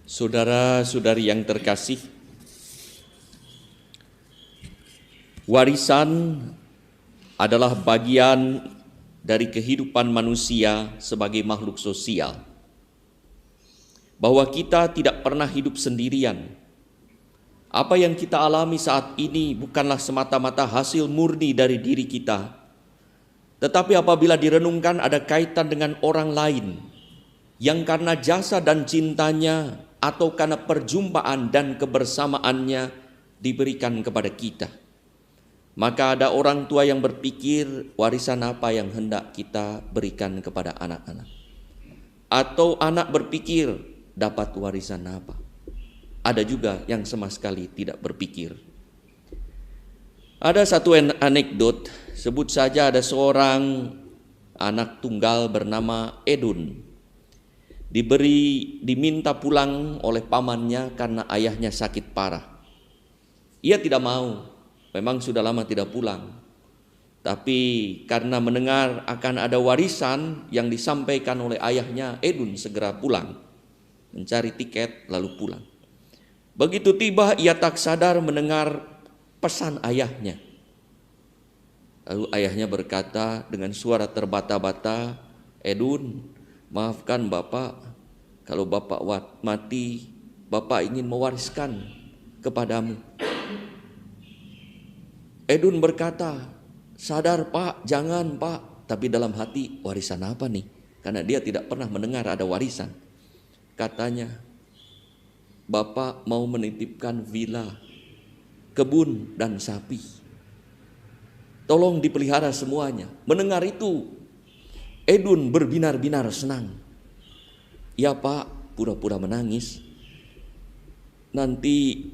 Saudara-saudari yang terkasih, warisan adalah bagian dari kehidupan manusia sebagai makhluk sosial. Bahwa kita tidak pernah hidup sendirian. Apa yang kita alami saat ini bukanlah semata-mata hasil murni dari diri kita, tetapi apabila direnungkan ada kaitan dengan orang lain yang karena jasa dan cintanya atau karena perjumpaan dan kebersamaannya diberikan kepada kita. Maka ada orang tua yang berpikir warisan apa yang hendak kita berikan kepada anak-anak. Atau anak berpikir dapat warisan apa. Ada juga yang sama sekali tidak berpikir. Ada satu anekdot, sebut saja ada seorang anak tunggal bernama Edun. Diminta pulang oleh pamannya karena ayahnya sakit parah. Ia tidak mau, memang sudah lama tidak pulang. Tapi karena mendengar akan ada warisan yang disampaikan oleh ayahnya, Edun segera pulang, mencari tiket lalu pulang. Begitu tiba ia tak sadar mendengar pesan ayahnya. Lalu ayahnya berkata dengan suara terbata-bata, "Edun, maafkan Bapak, kalau Bapak mati, Bapak ingin mewariskan kepadamu." Edun berkata, "Sadar Pak, jangan Pak." Tapi dalam hati, warisan apa nih? Karena dia tidak pernah mendengar ada warisan. Katanya, "Bapak mau menitipkan villa, kebun dan sapi. Tolong dipelihara semuanya." Mendengar itu, Edun berbinar-binar senang. "Ya Pak," pura-pura menangis. "Nanti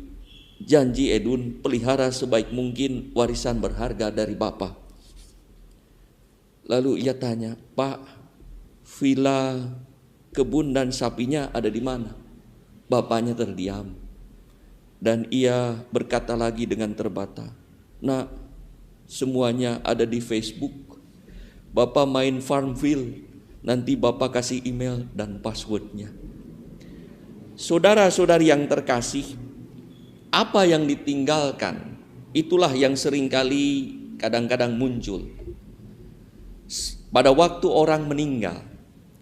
janji Edun pelihara sebaik mungkin warisan berharga dari Bapak." Lalu ia tanya, "Pak, villa, kebun dan sapinya ada di mana?" Bapaknya terdiam. Dan ia berkata lagi dengan terbata, "Nak, semuanya ada di Facebook. Bapak main Farmville, nanti Bapak kasih email dan passwordnya." Saudara-saudari yang terkasih, apa yang ditinggalkan, itulah yang seringkali kadang-kadang muncul. Pada waktu orang meninggal,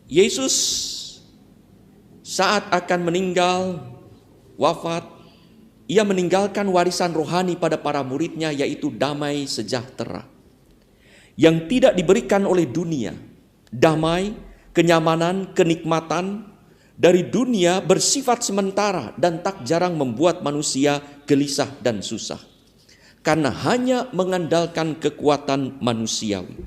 Yesus saat akan meninggal, wafat, ia meninggalkan warisan rohani pada para muridnya, yaitu damai sejahtera yang tidak diberikan oleh dunia. Damai, kenyamanan, kenikmatan dari dunia bersifat sementara dan tak jarang membuat manusia gelisah dan susah karena hanya mengandalkan kekuatan manusiawi.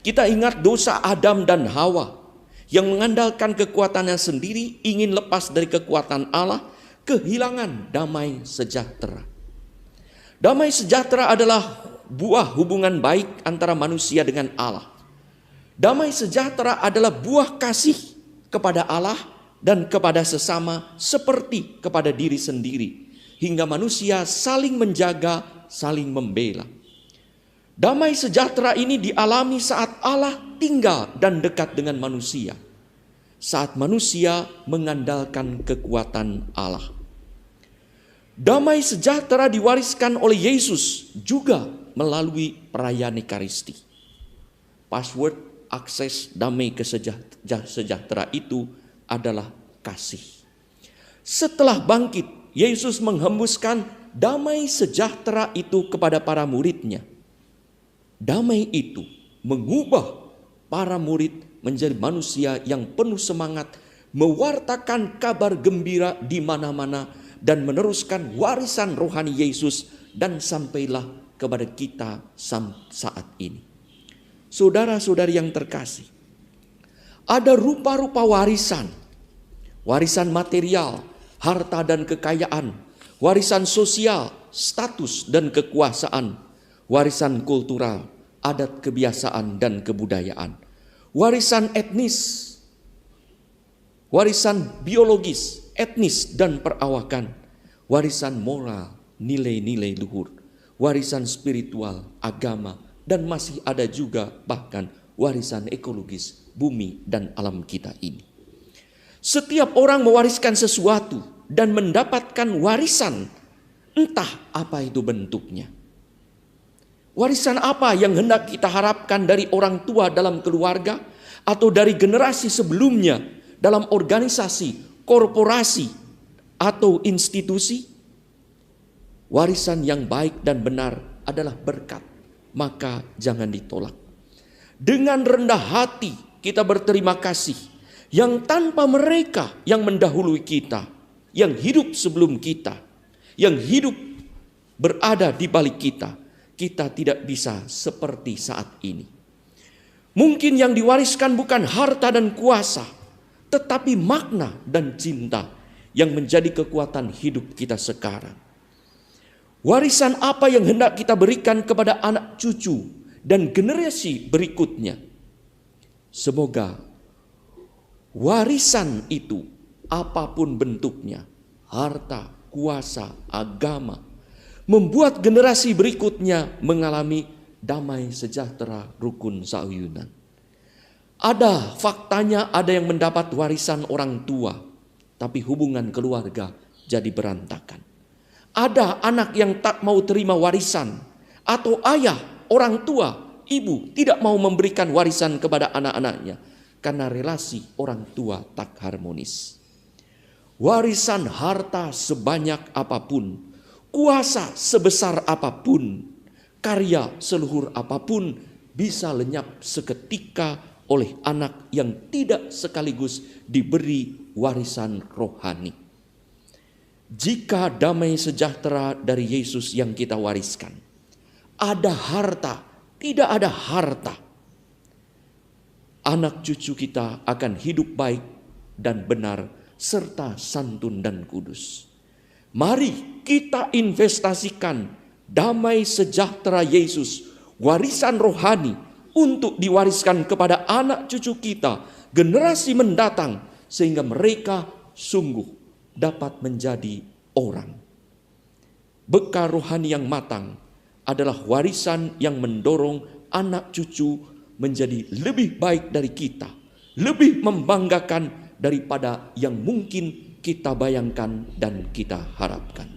Kita ingat dosa Adam dan Hawa yang mengandalkan kekuatannya sendiri, ingin lepas dari kekuatan Allah, kehilangan damai sejahtera. Damai sejahtera adalah buah hubungan baik antara manusia dengan Allah. Damai sejahtera adalah buah kasih kepada Allah dan kepada sesama seperti kepada diri sendiri, hingga manusia saling menjaga, saling membela. Damai sejahtera ini dialami saat Allah tinggal dan dekat dengan manusia. Saat manusia mengandalkan kekuatan Allah. Damai sejahtera diwariskan oleh Yesus juga melalui perayaan Ekaristi. Password akses damai sejahtera itu adalah kasih. Setelah bangkit, Yesus menghembuskan damai sejahtera itu kepada para muridnya. Damai itu mengubah para murid menjadi manusia yang penuh semangat, mewartakan kabar gembira di mana-mana dan meneruskan warisan rohani Yesus dan sampailah kepada kita saat ini. Saudara-saudari yang terkasih, ada rupa-rupa warisan. Warisan material, harta dan kekayaan, warisan sosial, status dan kekuasaan, warisan kultural, adat kebiasaan dan kebudayaan, warisan etnis, warisan biologis, etnis dan perawakan, warisan moral, nilai-nilai luhur, warisan spiritual, agama, dan masih ada juga bahkan warisan ekologis bumi dan alam kita ini. Setiap orang mewariskan sesuatu dan mendapatkan warisan, entah apa itu bentuknya. Warisan apa yang hendak kita harapkan dari orang tua dalam keluarga atau dari generasi sebelumnya dalam organisasi, korporasi, atau institusi? Warisan yang baik dan benar adalah berkat, maka jangan ditolak. Dengan rendah hati kita berterima kasih yang tanpa mereka yang mendahului kita, yang hidup sebelum kita, yang hidup berada di balik kita, kita tidak bisa seperti saat ini. Mungkin yang diwariskan bukan harta dan kuasa, tetapi makna dan cinta yang menjadi kekuatan hidup kita sekarang. Warisan apa yang hendak kita berikan kepada anak cucu dan generasi berikutnya? Semoga warisan itu apapun bentuknya, harta, kuasa, agama, membuat generasi berikutnya mengalami damai sejahtera rukun sauyunan. Faktanya ada yang mendapat warisan orang tua, tapi hubungan keluarga jadi berantakan. Ada anak yang tak mau terima warisan, atau ayah, orang tua, ibu tidak mau memberikan warisan kepada anak-anaknya karena relasi orang tua tak harmonis. Warisan harta sebanyak apapun, kuasa sebesar apapun, karya seluhur apapun bisa lenyap seketika oleh anak yang tidak sekaligus diberi warisan rohani. Jika damai sejahtera dari Yesus yang kita wariskan, ada harta, tidak ada harta, anak cucu kita akan hidup baik dan benar serta santun dan kudus. Mari kita investasikan damai sejahtera Yesus, warisan rohani, untuk diwariskan kepada anak cucu kita, generasi mendatang, sehingga mereka sungguh dapat menjadi orang. Bekal rohani yang matang adalah warisan yang mendorong anak cucu menjadi lebih baik dari kita, lebih membanggakan daripada yang mungkin kita bayangkan dan kita harapkan.